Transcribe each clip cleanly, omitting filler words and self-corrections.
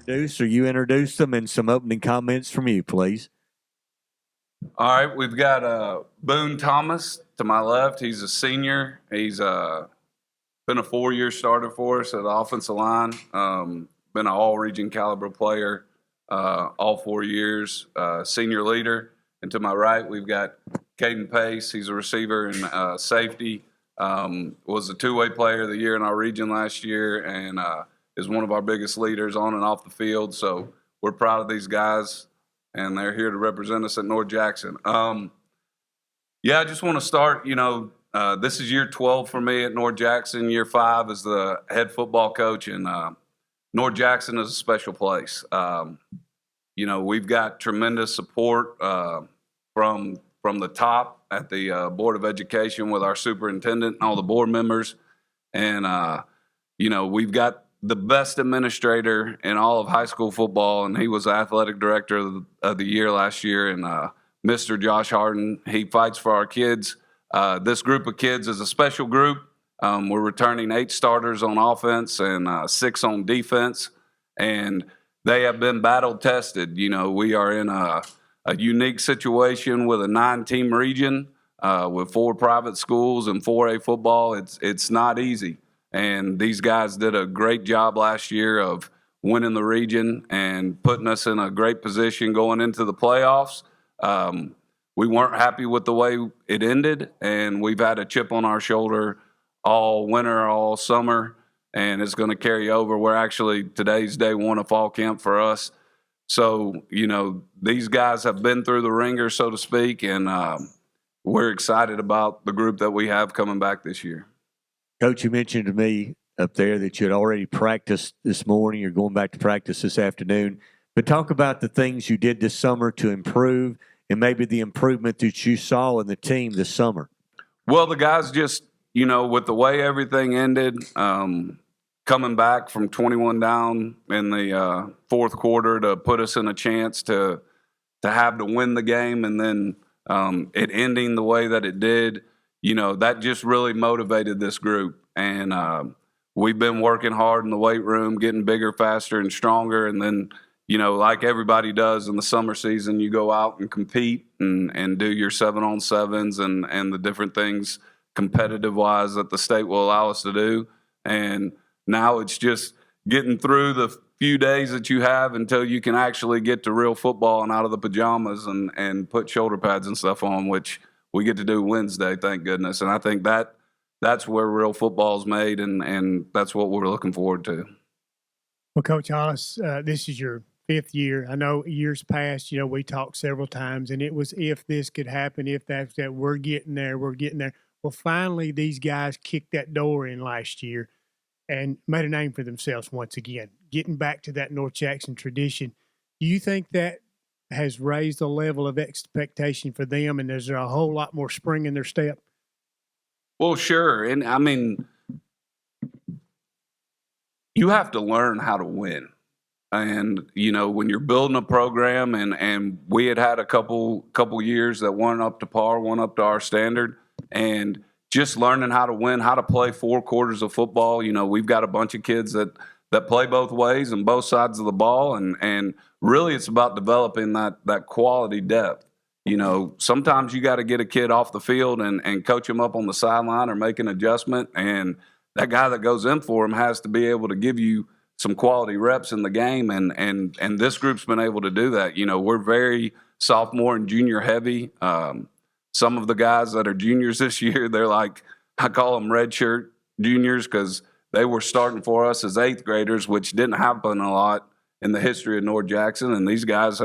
Introduce them, and some opening comments from you, please. All right, we've got Boone Thomas to my left. He's a senior. He's been a 4-year starter for us at the offensive line. Been an all-region caliber player all 4 years, senior leader. And to my right, we've got Caden Pace. He's a receiver and safety. Was a two-way player of the year in our region last year, and is one of our biggest leaders on and off the field. So we're proud of these guys, and they're here to represent us at North Jackson. I just want to start, this is year 12 for me at North Jackson, year 5 as the head football coach, and North Jackson is a special place. We've got tremendous support from the top at the Board of Education with our superintendent and all the board members. And, we've got the best administrator in all of high school football, and he was the athletic director of the year last year, and Mr. Josh Harden. He fights for our kids. This group of kids is a special group. We're returning 8 starters on offense and 6 on defense, and they have been battle tested. We are in a unique situation with a 9-team region with 4 private schools and 4A football. It's not easy. And these guys did a great job last year of winning the region and putting us in a great position going into the playoffs. We weren't happy with the way it ended, and we've had a chip on our shoulder all winter, all summer, and it's going to carry over. Today's day 1 of fall camp for us. So, these guys have been through the ringer, so to speak, and we're excited about the group that we have coming back this year. Coach, you mentioned to me up there that you had already practiced this morning. You're going back to practice this afternoon. But talk about the things you did this summer to improve and maybe the improvement that you saw in the team this summer. Well, the guys just, with the way everything ended, coming back from 21 down in the fourth quarter to put us in a chance to have to win the game, and then it ending the way that it did, that just really motivated this group. And we've been working hard in the weight room, getting bigger, faster, and stronger. And then, like everybody does in the summer season, you go out and compete and do your 7-on-7s and the different things competitive-wise that the state will allow us to do. And now it's just getting through the few days that you have until you can actually get to real football and out of the pajamas and put shoulder pads and stuff on, which we get to do Wednesday, thank goodness. And I think that's where real football is made, and that's what we're looking forward to. Well, Coach Hollis, this is your 5th year. I know years past, we talked several times, and it was if this could happen, if that, we're getting there. Well, finally, these guys kicked that door in last year and made a name for themselves once again, getting back to that North Jackson tradition. Do you think that has raised the level of expectation for them, and is there a whole lot more spring in their step? Well, sure. And, you have to learn how to win. And, when you're building a program, and we had a couple years that weren't up to par, weren't up to our standard, and just learning how to win, how to play 4 quarters of football. We've got a bunch of kids that play both ways and both sides of the ball, and really it's about developing that quality depth. Sometimes you got to get a kid off the field and coach him up on the sideline or make an adjustment, and that guy that goes in for him has to be able to give you some quality reps in the game, and this group's been able to do that. We're very sophomore and junior heavy. Some of the guys that are juniors this year, they're like, I call them redshirt juniors, because they were starting for us as 8th graders, which didn't happen a lot in the history of North Jackson. And these guys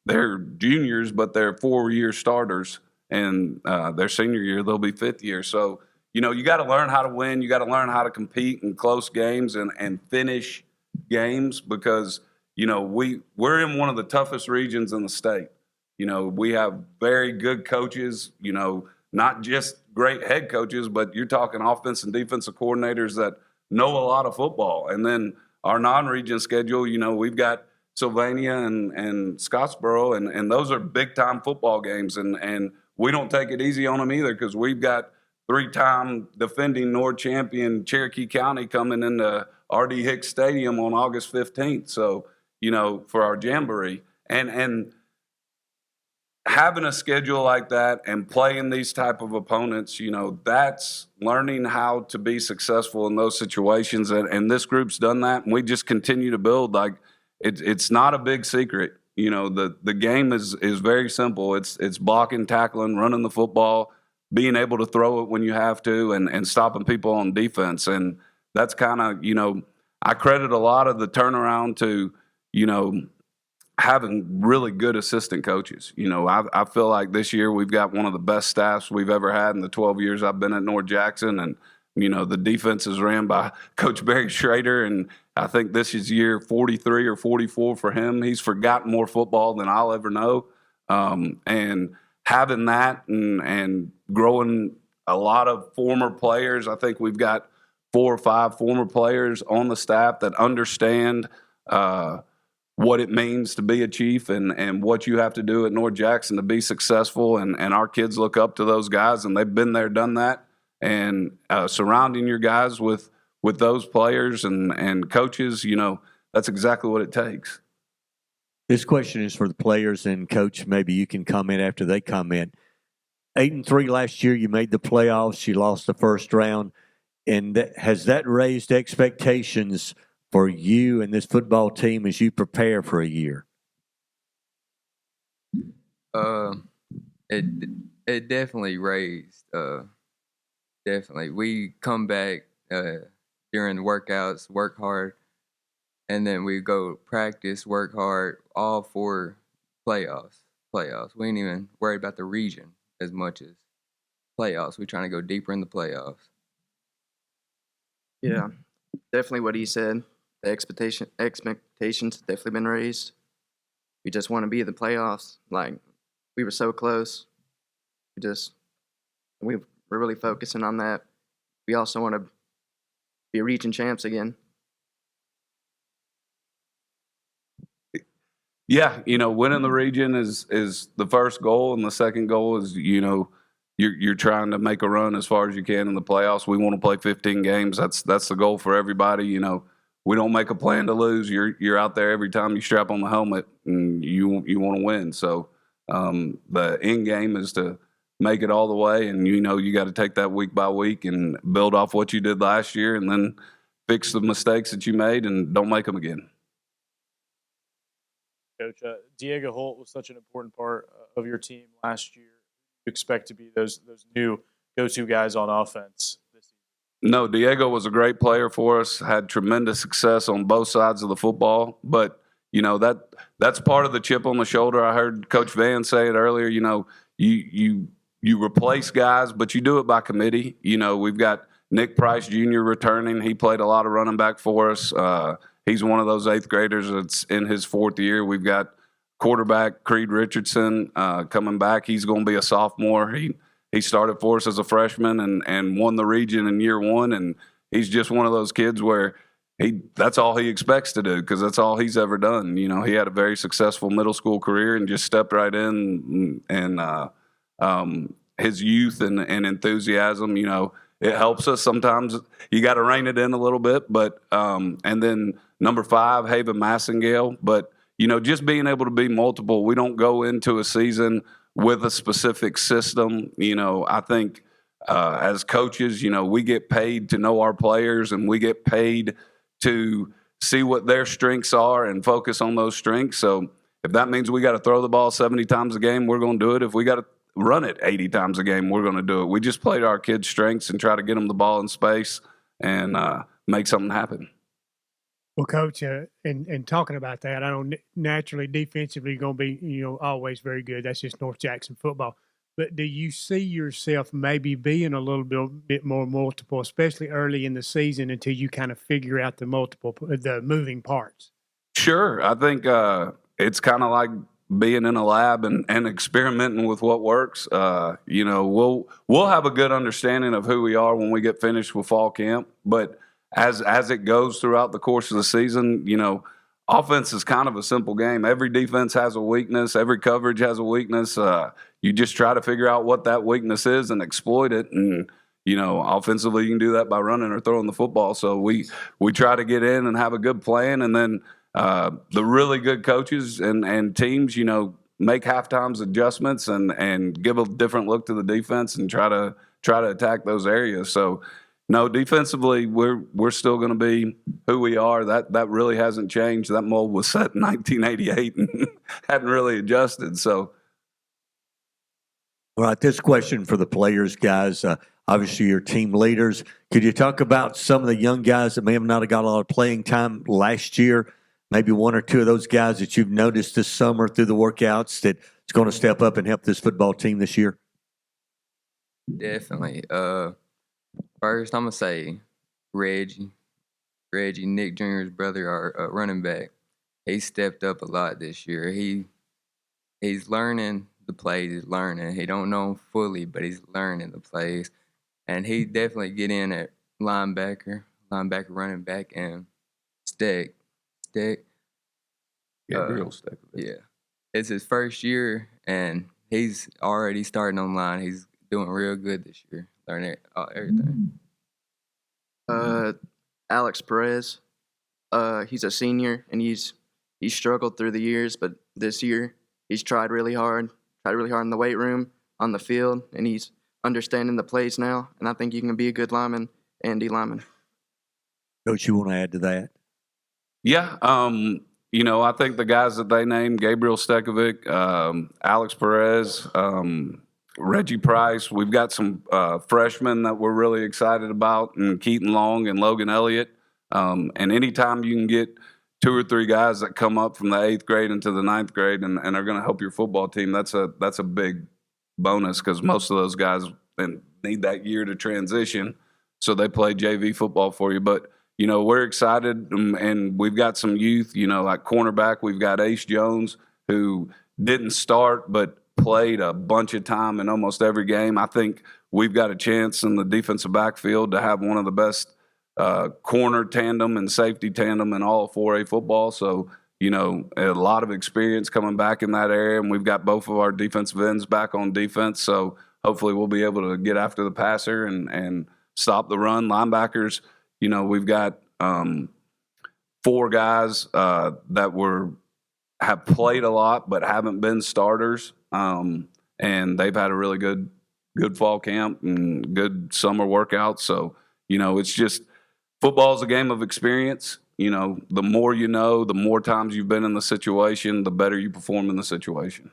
they're juniors, but they're 4-year starters. And their senior year, they'll be 5th year. So, you got to learn how to win. You got to learn how to compete in close games and finish games, because, we're in one of the toughest regions in the state. We have very good coaches, not just great head coaches, but you're talking offense and defensive coordinators that know a lot of football. And then our non-region schedule, we've got Sylvania and Scottsboro, and those are big-time football games. And we don't take it easy on them either, because we've got three-time defending North champion Cherokee County coming into R.D. Hicks Stadium on August 15th. So, for our jamboree. And having a schedule like that and playing these type of opponents, that's learning how to be successful in those situations. And this group's done that, and we just continue to build. Like, it's not a big secret. The game is very simple. It's blocking, tackling, running the football, being able to throw it when you have to, and stopping people on defense. And that's kind of, I credit a lot of the turnaround to, having really good assistant coaches. I feel like this year we've got one of the best staffs we've ever had in the 12 years I've been at North Jackson. And, the defense is ran by Coach Barry Schrader, and I think this is year 43 or 44 for him. He's forgotten more football than I'll ever know. And having that and growing a lot of former players, I think we've got 4 or 5 former players on the staff that understand what it means to be a chief and what you have to do at North Jackson to be successful. And our kids look up to those guys, and they've been there, done that. And surrounding your guys with those players and coaches, that's exactly what it takes. This question is for the players, and Coach, maybe you can comment after they comment. 8-3 last year, you made the playoffs. You lost the first round. And has that raised expectations for you and this football team as you prepare for a year? It definitely raised. Definitely, we come back during the workouts, work hard, and then we go practice, work hard, all for playoffs. We ain't even worried about the region as much as playoffs. We're trying to go deeper in the playoffs. Yeah, definitely what he said. The expectations have definitely been raised. We just want to be in the playoffs. Like, we were so close. We're really focusing on that. We also want to be region champs again. Yeah, winning the region is the first goal, and the second goal is, you're trying to make a run as far as you can in the playoffs. We want to play 15 games. That's the goal for everybody. We don't make a plan to lose. You're out there every time you strap on the helmet, and you want to win. So the end game is to make it all the way, and you got to take that week by week and build off what you did last year, and then fix the mistakes that you made and don't make them again. Coach, Diego Holt was such an important part of your team last year. You expect to be those new go-to guys on offense this season? No, Diego was a great player for us, had tremendous success on both sides of the football, but that's part of the chip on the shoulder. I heard Coach Van say it earlier. You replace guys, but you do it by committee. We've got Nick Price Jr. returning. He played a lot of running back for us. He's one of those 8th graders that's in his 4th year. We've got quarterback Creed Richardson coming back. He's going to be a sophomore. He started for us as a freshman and won the region in year 1, and he's just one of those kids where that's all he expects to do because that's all he's ever done. He had a very successful middle school career and just stepped right in and his youth and enthusiasm, it helps us. Sometimes you got to rein it in a little bit, but and then number 5, Haven Massengale. But just being able to be multiple. We don't go into a season with a specific system. I think as coaches, we get paid to know our players, and we get paid to see what their strengths are and focus on those strengths. So if that means we got to throw the ball 70 times a game, we're going to do it. If we got to run it 80 times a game, we're going to do it. We just play to our kids' strengths and try to get them the ball in space and make something happen. Well, Coach, and talking about that, I know naturally defensively going to be, always very good. That's just North Jackson football. But do you see yourself maybe being a little bit more multiple, especially early in the season until you kind of figure out the moving parts? Sure. I think it's kind of like being in a lab and experimenting with what works. We'll have a good understanding of who we are when we get finished with fall camp. But as it goes throughout the course of the season, offense is kind of a simple game. Every defense has a weakness. Every coverage has a weakness. You just try to figure out what that weakness is and exploit it. And, offensively you can do that by running or throwing the football. So we try to get in and have a good plan, and then the really good coaches and teams, make halftimes adjustments and give a different look to the defense and try to attack those areas. So no, defensively we're still going to be who we are. That really hasn't changed. That mold was set in 1988 and hadn't really adjusted. So. All right, this question for the players, guys. Obviously, your team leaders. Could you talk about some of the young guys that may have not got a lot of playing time last year? Maybe one or two of those guys that you've noticed this summer through the workouts that's going to step up and help this football team this year? Definitely. First, I'm going to say Reggie, Nick Jr.'s brother, our running back. He stepped up a lot this year. He's learning the plays. He's learning. He don't know them fully, but he's learning the plays. And he definitely get in at linebacker, running back, and Stick. Gabriel Stick. Yeah. It's his first year, and he's already starting on line. He's doing real good this year, learning everything. Alex Perez, he's a senior, and he's struggled through the years, but this year he's tried really hard in the weight room, on the field, and he's understanding the plays now, and I think he can be a good lineman and D lineman. Coach, you want to add to that? Yeah, I think the guys that they named, Gabriel Stekovic, Alex Perez, Reggie Price, we've got some freshmen that we're really excited about, and Keaton Long and Logan Elliott. And anytime you can get 2 or 3 guys that come up from the 8th grade into the 9th grade and are going to help your football team, that's a big bonus, because most of those guys need that year to transition, so they play JV football for you. But we're excited, and we've got some youth. Like cornerback, we've got Ace Jones, who didn't start but played a bunch of time in almost every game. I think we've got a chance in the defensive backfield to have one of the best corner tandem and safety tandem in all of 4A football. So, a lot of experience coming back in that area, and we've got both of our defensive ends back on defense. So hopefully we'll be able to get after the passer and stop the run. Linebackers, we've got 4 guys that have played a lot but haven't been starters, and they've had a really good fall camp and good summer workouts. So, it's just football is a game of experience. The more the more times you've been in the situation, the better you perform in the situation.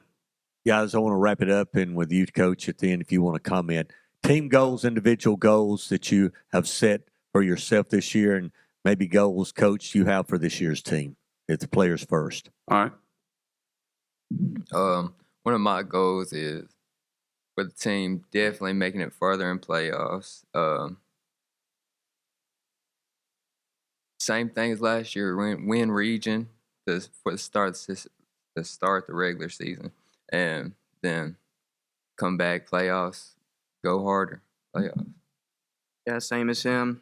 Guys, I want to wrap it up, and with you, Coach, at the end, if you want to comment. Team goals, individual goals that you have set for yourself this year, and maybe goals, Coach, you have for this year's team. It's the players first. All right. One of my goals is for the team definitely making it further in playoffs. Same thing as last year, win region for the start the regular season, and then come back playoffs, go harder playoffs. Yeah, same as him.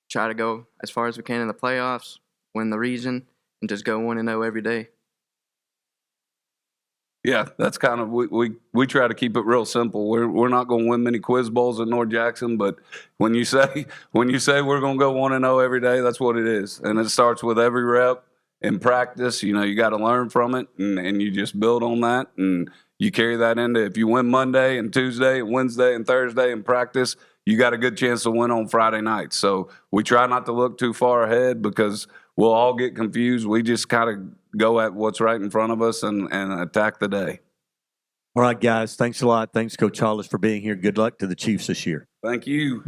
Try to go as far as we can in the playoffs, win the region, and just go 1-0 every day. Yeah, that's kind of we try to keep it real simple. We're not going to win many quiz bowls at North Jackson, but when you say we're going to go 1-0 every day, that's what it is, and it starts with every rep in practice. You got to learn from it, and you just build on that, and you carry that into if you win Monday and Tuesday and Wednesday and Thursday in practice, you got a good chance to win on Friday night. So we try not to look too far ahead because we'll all get confused. We just kind of go at what's right in front of us and attack the day. All right, guys. Thanks a lot. Thanks, Coach Hollis, for being here. Good luck to the Chiefs this year. Thank you.